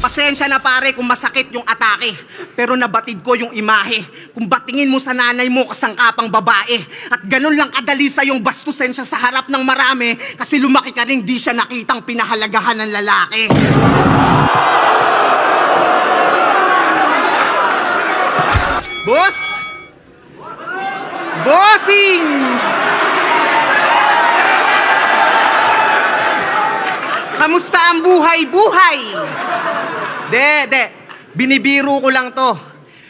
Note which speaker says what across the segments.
Speaker 1: Pasensya na pare kung masakit yung atake, pero nabatid ko yung imahe. Kung batingin mo sa nanay mo kasangkapang babae, at ganun lang kadali sa yung bastusin siya sa harap ng marami, kasi lumaki ka rin di siya nakitang pinahalagahan ng lalaki. Boss! Bossing! Kamusta ang buhay-buhay? De, binibiro ko lang to.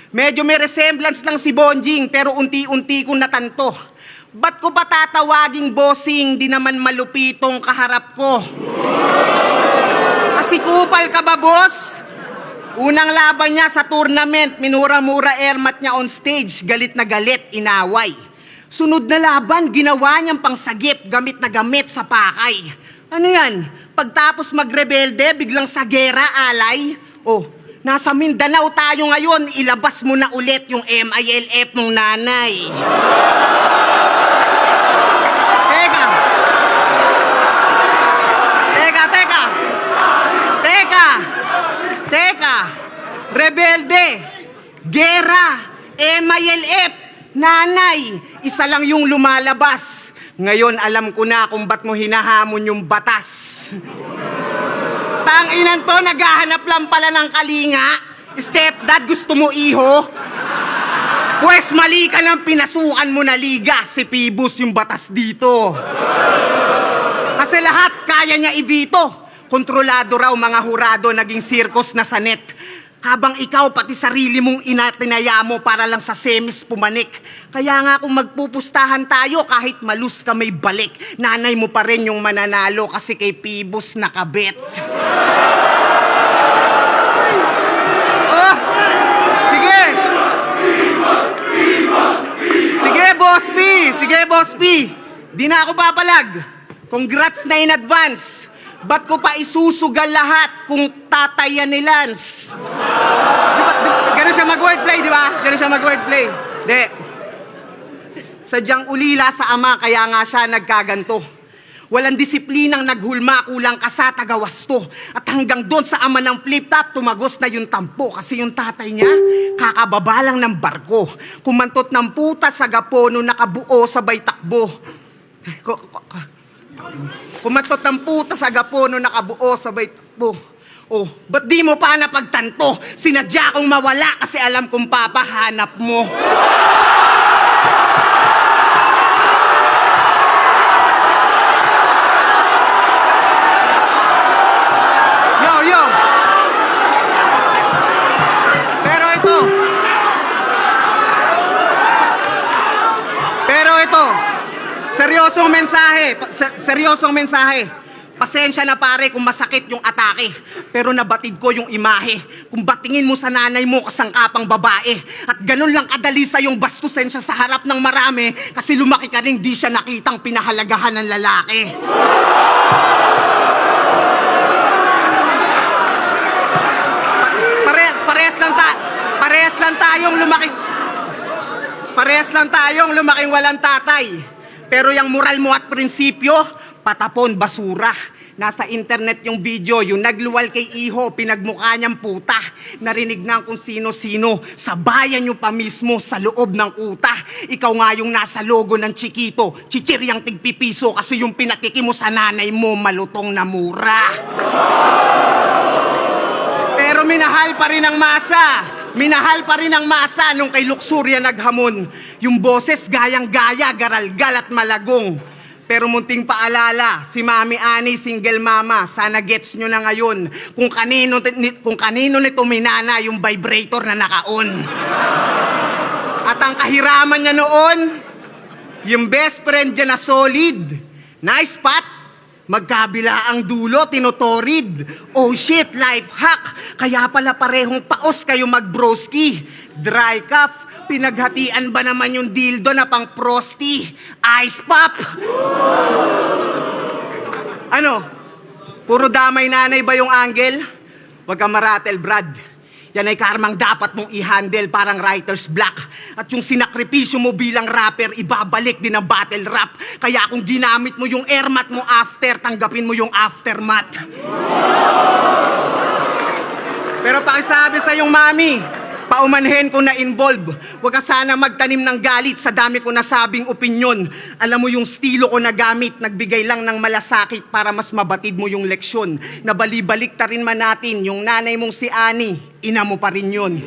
Speaker 1: Medyo may resemblance lang si Bonjing, pero unti-unti kong natanto. Ba't ko ba tatawaging bossing, di naman malupitong kaharap ko? Kasi kupal ka ba, boss? Unang laban niya sa tournament, minura-mura airmat niya on stage, galit na galit, inaway. Sunod na laban, ginawa niyang pangsagip, gamit na gamit sa pakay. Ano yan? Pagtapos magrebelde, biglang sa gera, alay? Oh, nasa Mindanao tayo ngayon, ilabas mo na ulit yung MILF mong nanay. Teka, rebelde, gera, MILF, nanay, isa lang yung lumalabas. Ngayon alam ko na kung ba't mo hinahamon yung batas. Tanginan to, naghahanap lang pala ng kalinga. Stepdad, gusto mo iho? Pwes mali ka ng pinasukan mo na liga. Si Pibus yung batas dito. Kasi lahat kaya niya ibito. Kontrolado raw mga hurado, naging circus na sanet. Habang ikaw pati sarili mong inatinaya mo para lang sa semis pumanik. Kaya nga kung magpupustahan tayo, kahit malus ka may balik, nanay mo pa rin yung mananalo kasi kay Pibus nakabet. Oh, sige! Sige, Boss P! Di na ako papalag. Congrats na in advance. Ba't ko pa isusugal lahat kung tataya ni Lance? Ganun siya mag-wordplay, di ba? Ganun siya mag-wordplay. De, sadyang ulila sa ama, kaya nga siya nagkaganto. Walang disiplinang naghulma, kulang ka sa tagawasto. At hanggang doon sa ama ng flip-top, tumagos na yung tampo. Kasi yung tatay niya, kakababa lang ng barko. Kumantot ng puta sa gapono, nakabuo sabay takbo. Kumatot ng puta sa gapono, nakabuo sabay takbo. Oh, ba't di mo pa napagtanto? Sinadya kong mawala kasi alam kong papahanap mo. Yo! Pero ito, seryosong mensahe. Pasensya na pare kung masakit yung atake, pero nabatid ko yung imahe. Kung batingin mo sa nanay mo kasangkapang babae, at ganun lang kadali sa yung bastusin siya sa harap ng marami, kasi lumaki ka rin di siya nakitang pinahalagahan ng lalaki. Parehas lang tayong lumaking walang tatay. Pero yung moral mo at prinsipyo, patapon, basura. Nasa internet yung video, yung nagluwal kay Iho, pinagmukha niyang puta. Narinig na kung sino-sino, sa bayan nyo pa mismo, sa loob ng kuta. Ikaw nga yung nasa logo ng Chiquito, chichiryang tigpipiso, kasi yung pinatiki mo sa nanay mo, malutong na mura. Pero minahal pa rin ang masa. Minahal pa rin ang masa nung kay Luxuria naghamon. Yung boses gayang-gaya, garalgal at malagong. Pero munting paalala, si Mami Ani, single mama, sana gets nyo na ngayon kung kanino nito minana yung vibrator na naka-on. At ang kahiraman niya noon, yung best friend niya na solid, nice pat, magkabila ang dulo, tinotorid. Oh shit, life hack. Kaya pala parehong paos kayo mag-broski. Dry cuff, pinaghatian ba naman yung dildo na pang prosty? Ice pop! Ano? Puro damay nanay ba yung angle? Huwag kang maratel, Brad. Yan ay karmang dapat mong i-handle, parang writer's block. At yung sinakripisyo mo bilang rapper, ibabalik din ang battle rap. Kaya kung ginamit mo yung airmat mo after, tanggapin mo yung aftermath. Pero pakisabi sa iyong mami, paumanhin ko na involve. Huwag ka sana magtanim ng galit sa dami ko nasabing opinyon. Alam mo yung estilo ko na gamit, nagbigay lang ng malasakit para mas mabatid mo yung leksyon. Nabalibalik ta rin man natin, yung nanay mong si Ani, ina mo pa rin yun.